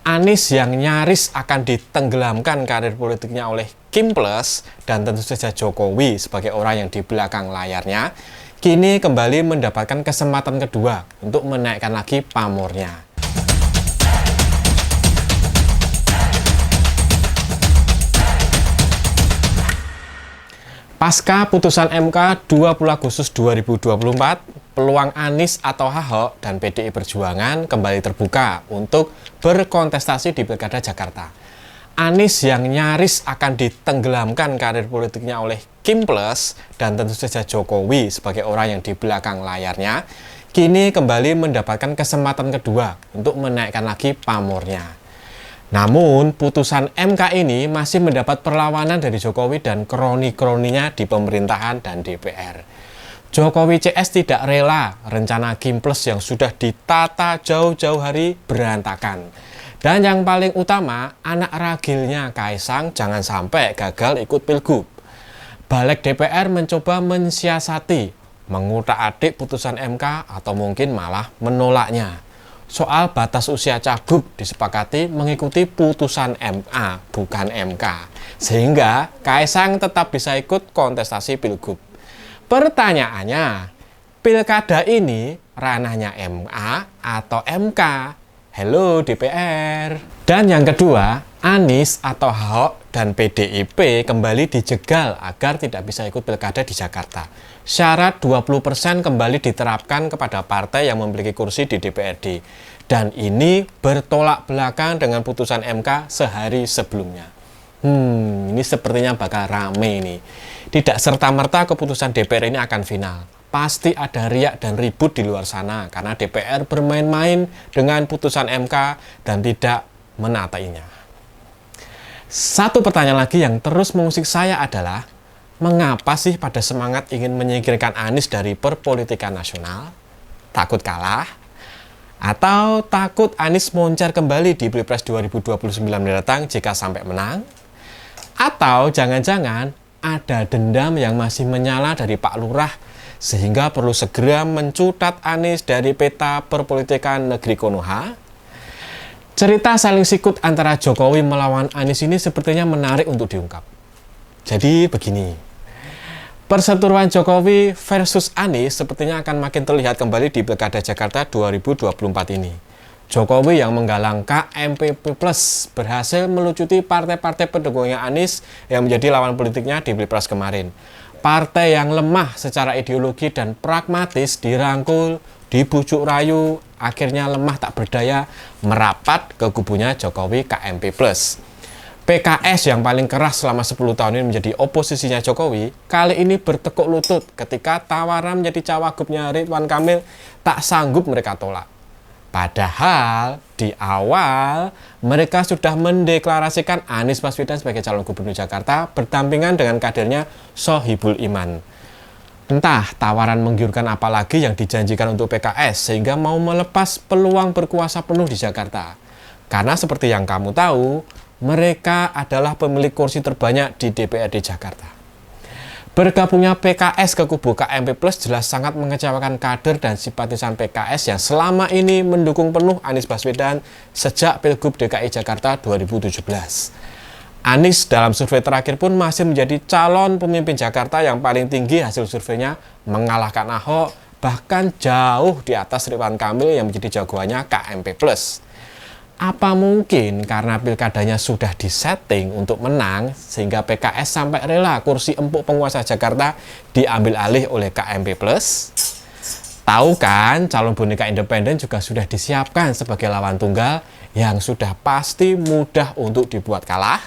Anies yang nyaris akan ditenggelamkan karir politiknya oleh Kim Plus dan tentu saja Jokowi sebagai orang yang di belakang layarnya, kini kembali mendapatkan kesempatan kedua untuk menaikkan lagi pamornya. Pasca putusan MK 20 Agustus 2024, peluang Anies atau Ahok dan PDI Perjuangan kembali terbuka untuk berkontestasi di Pilkada Jakarta. Anies yang nyaris akan ditenggelamkan karir politiknya oleh Kim Plus dan tentu saja Jokowi sebagai orang yang di belakang layarnya, kini kembali mendapatkan kesempatan kedua untuk menaikkan lagi pamornya. Namun, putusan MK ini masih mendapat perlawanan dari Jokowi dan kroni-kroninya di pemerintahan dan DPR. Jokowi CS tidak rela rencana Kim Plus yang sudah ditata jauh-jauh hari berantakan. Dan yang paling utama, anak ragilnya Kaisang jangan sampai gagal ikut pilgub. Balik DPR mencoba mensiasati, mengutak-atik putusan MK atau mungkin malah menolaknya. Soal batas usia cagup disepakati mengikuti putusan MA, bukan MK. Sehingga Kaisang tetap bisa ikut kontestasi pilgub. Pertanyaannya, pilkada ini ranahnya MA atau MK? Hello DPR. Dan yang kedua, Anies atau Ahok dan PDIP kembali dijegal agar tidak bisa ikut pilkada di Jakarta. Syarat 20% kembali diterapkan kepada partai yang memiliki kursi di DPRD. Dan ini bertolak belakang dengan putusan MK sehari sebelumnya. Ini sepertinya bakal rame ini. Tidak serta-merta keputusan DPR ini akan final. Pasti ada riak dan ribut di luar sana karena DPR bermain-main dengan putusan MK dan tidak menatainya. Satu pertanyaan lagi yang terus mengusik saya adalah, mengapa sih pada semangat ingin menyingkirkan Anies dari perpolitikan nasional? Takut kalah? Atau takut Anies moncer kembali di Pilpres 2029 mendatang jika sampai menang? Atau jangan-jangan ada dendam yang masih menyala dari Pak Lurah sehingga perlu segera mencutat Anies dari peta perpolitikan negeri Konoha? Cerita saling sikut antara Jokowi melawan Anies ini sepertinya menarik untuk diungkap. Jadi begini, perseteruan Jokowi versus Anies sepertinya akan makin terlihat kembali di Pilkada Jakarta 2024 ini. Jokowi yang menggalang KMPP Plus berhasil melucuti partai-partai pendukungnya Anies yang menjadi lawan politiknya di Pilpres kemarin. Partai yang lemah secara ideologi dan pragmatis dirangkul, dibujuk rayu, akhirnya lemah tak berdaya merapat ke kubunya Jokowi KMP Plus. PKS yang paling keras selama 10 tahun ini menjadi oposisinya Jokowi, kali ini bertekuk lutut ketika tawaran menjadi cawagupnya Ridwan Kamil tak sanggup mereka tolak. Padahal di awal mereka sudah mendeklarasikan Anies Baswedan sebagai calon gubernur Jakarta berdampingan dengan kadernya Sohibul Iman. Entah tawaran menggiurkan apa lagi yang dijanjikan untuk PKS sehingga mau melepas peluang berkuasa penuh di Jakarta. Karena seperti yang kamu tahu, mereka adalah pemilik kursi terbanyak di DPRD Jakarta. Bergabungnya PKS ke kubu KMP Plus jelas sangat mengecewakan kader dan simpatisan PKS yang selama ini mendukung penuh Anies Baswedan sejak Pilgub DKI Jakarta 2017. Anies dalam survei terakhir pun masih menjadi calon pemimpin Jakarta yang paling tinggi hasil surveinya, mengalahkan Ahok, bahkan jauh di atas Ridwan Kamil yang menjadi jagoannya KMP Plus. Apa mungkin karena pilkadanya sudah disetting untuk menang sehingga PKS sampai rela kursi empuk penguasa Jakarta diambil alih oleh KMP Plus? Tahu kan, calon boneka independen juga sudah disiapkan sebagai lawan tunggal yang sudah pasti mudah untuk dibuat kalah.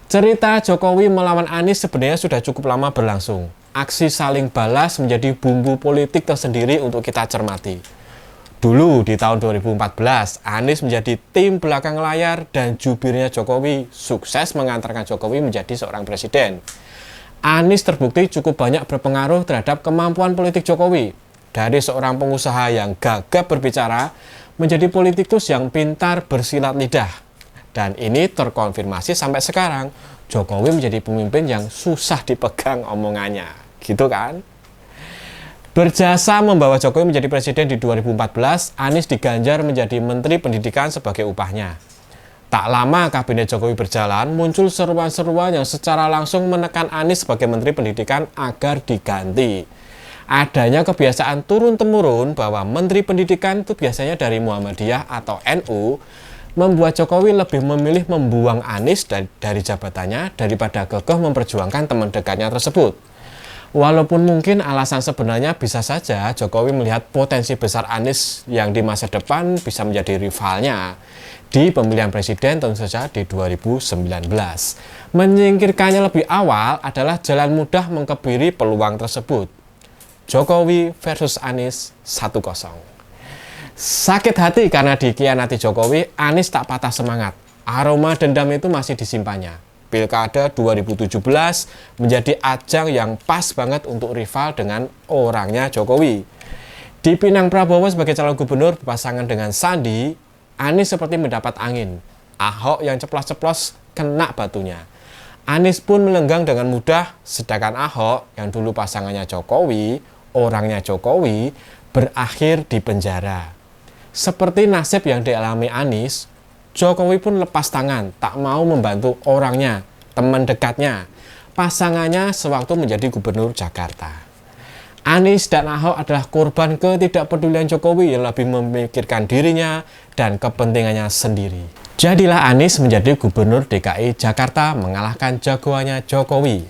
Cerita Jokowi melawan Anies sebenarnya sudah cukup lama berlangsung. Aksi saling balas menjadi bumbu politik tersendiri untuk kita cermati. Dulu di tahun 2014, Anies menjadi tim belakang layar dan jubirnya Jokowi sukses mengantarkan Jokowi menjadi seorang presiden. Anies terbukti cukup banyak berpengaruh terhadap kemampuan politik Jokowi. Dari seorang pengusaha yang gagap berbicara, menjadi politikus yang pintar bersilat lidah. Dan ini terkonfirmasi sampai sekarang, Jokowi menjadi pemimpin yang susah dipegang omongannya. Gitu kan? Berjasa membawa Jokowi menjadi presiden di 2014, Anies diganjar menjadi Menteri Pendidikan sebagai upahnya. Tak lama kabinet Jokowi berjalan, muncul seruan-seruan yang secara langsung menekan Anies sebagai Menteri Pendidikan agar diganti. Adanya kebiasaan turun-temurun bahwa Menteri Pendidikan itu biasanya dari Muhammadiyah atau NU, membuat Jokowi lebih memilih membuang Anies dari jabatannya daripada gagah memperjuangkan teman dekatnya tersebut. Walaupun mungkin alasan sebenarnya bisa saja Jokowi melihat potensi besar Anies yang di masa depan bisa menjadi rivalnya di pemilihan presiden tentu saja di 2019. Menyingkirkannya lebih awal adalah jalan mudah mengkebiri peluang tersebut. Jokowi versus Anies 1-0. Sakit hati karena dikhianati Jokowi, Anies tak patah semangat. Aroma dendam itu masih disimpannya. Pilkada 2017 menjadi ajang yang pas banget untuk rival dengan orangnya Jokowi. Dipinang Prabowo sebagai calon gubernur berpasangan dengan Sandi, Anies seperti mendapat angin. Ahok yang ceplos-ceplos kena batunya. Anies pun melenggang dengan mudah, sedangkan Ahok yang dulu pasangannya Jokowi, orangnya Jokowi, berakhir di penjara. Seperti nasib yang dialami Anies, Jokowi pun lepas tangan, tak mau membantu orangnya, teman dekatnya, pasangannya sewaktu menjadi gubernur Jakarta. Anies dan Ahok adalah korban ketidakpedulian Jokowi yang lebih memikirkan dirinya dan kepentingannya sendiri. Jadilah Anies menjadi gubernur DKI Jakarta mengalahkan jagoannya Jokowi.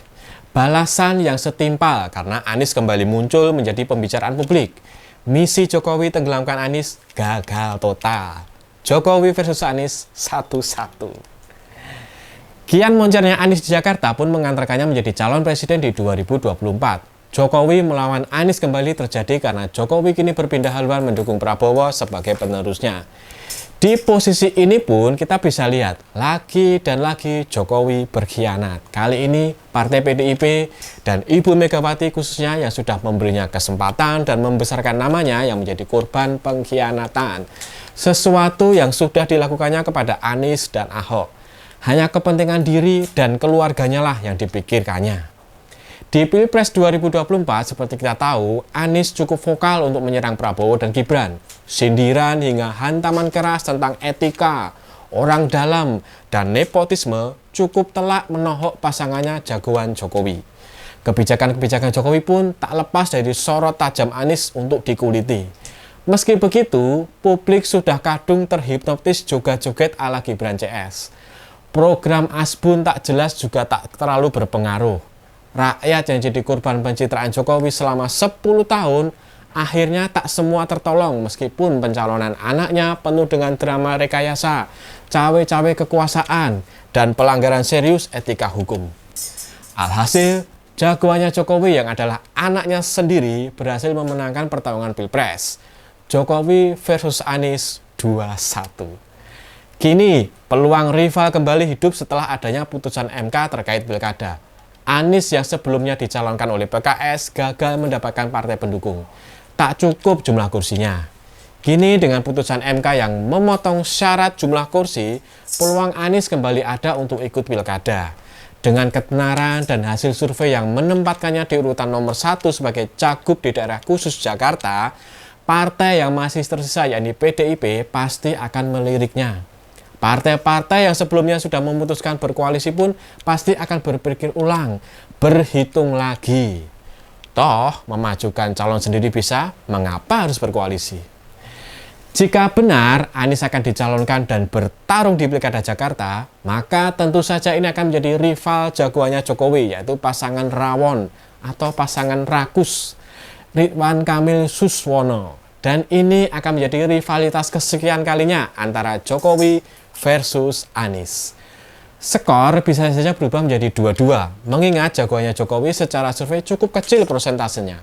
Balasan yang setimpal karena Anies kembali muncul menjadi pembicaraan publik. Misi Jokowi tenggelamkan Anies gagal total. Jokowi versus Anies 1-1. Kian moncernya Anies di Jakarta pun mengantarkannya menjadi calon presiden di 2024. Jokowi melawan Anies kembali terjadi karena Jokowi kini berpindah haluan mendukung Prabowo sebagai penerusnya. Di posisi ini pun kita bisa lihat lagi dan lagi Jokowi berkhianat. Kali ini Partai PDIP dan Ibu Megawati khususnya yang sudah memberinya kesempatan dan membesarkan namanya yang menjadi korban pengkhianatan. Sesuatu yang sudah dilakukannya kepada Anies dan Ahok. Hanya kepentingan diri dan keluarganya lah yang dipikirkannya. Di Pilpres 2024, seperti kita tahu, Anies cukup vokal untuk menyerang Prabowo dan Gibran. Sindiran hingga hantaman keras tentang etika, orang dalam, dan nepotisme cukup telak menohok pasangannya jagoan Jokowi. Kebijakan-kebijakan Jokowi pun tak lepas dari sorot tajam Anies untuk dikuliti. Meski begitu, publik sudah kadung terhipnotis joget-joget ala Gibran CS. Program Asbun tak jelas juga tak terlalu berpengaruh. Rakyat yang jadi korban pencitraan Jokowi selama 10 tahun, akhirnya tak semua tertolong meskipun pencalonan anaknya penuh dengan drama rekayasa, cawe-cawe kekuasaan, dan pelanggaran serius etika hukum. Alhasil, jagoannya Jokowi yang adalah anaknya sendiri berhasil memenangkan pertarungan Pilpres. Jokowi versus Anies 2-1. Kini peluang rival kembali hidup setelah adanya putusan MK terkait pilkada. Anies yang sebelumnya dicalonkan oleh PKS gagal mendapatkan partai pendukung. Tak cukup jumlah kursinya. Kini dengan putusan MK yang memotong syarat jumlah kursi, peluang Anies kembali ada untuk ikut pilkada. Dengan ketenaran dan hasil survei yang menempatkannya di urutan nomor 1 sebagai cagup di daerah khusus Jakarta, partai yang masih tersisa yakni PDIP pasti akan meliriknya. Partai-partai yang sebelumnya sudah memutuskan berkoalisi pun pasti akan berpikir ulang, berhitung lagi. Toh, memajukan calon sendiri bisa, mengapa harus berkoalisi? Jika benar Anies akan dicalonkan dan bertarung di Pilkada Jakarta, maka tentu saja ini akan menjadi rival jagoannya Jokowi, yaitu pasangan rawon atau pasangan rakus. Ridwan Kamil Suswono. Dan ini akan menjadi rivalitas kesekian kalinya antara Jokowi versus Anies. Skor bisa saja berubah menjadi 2-2, mengingat jagoannya Jokowi secara survei cukup kecil persentasenya.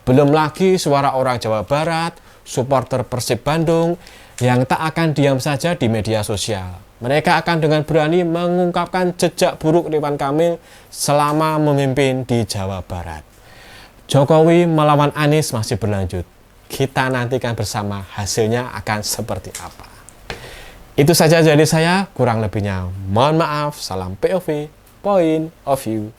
Belum lagi suara orang Jawa Barat, supporter Persib Bandung, yang tak akan diam saja di media sosial. Mereka akan dengan berani mengungkapkan jejak buruk Ridwan Kamil selama memimpin di Jawa Barat. Jokowi melawan Anies masih berlanjut. Kita nantikan bersama hasilnya akan seperti apa. Itu saja dari saya, kurang lebihnya mohon maaf. Salam POV, Point of View.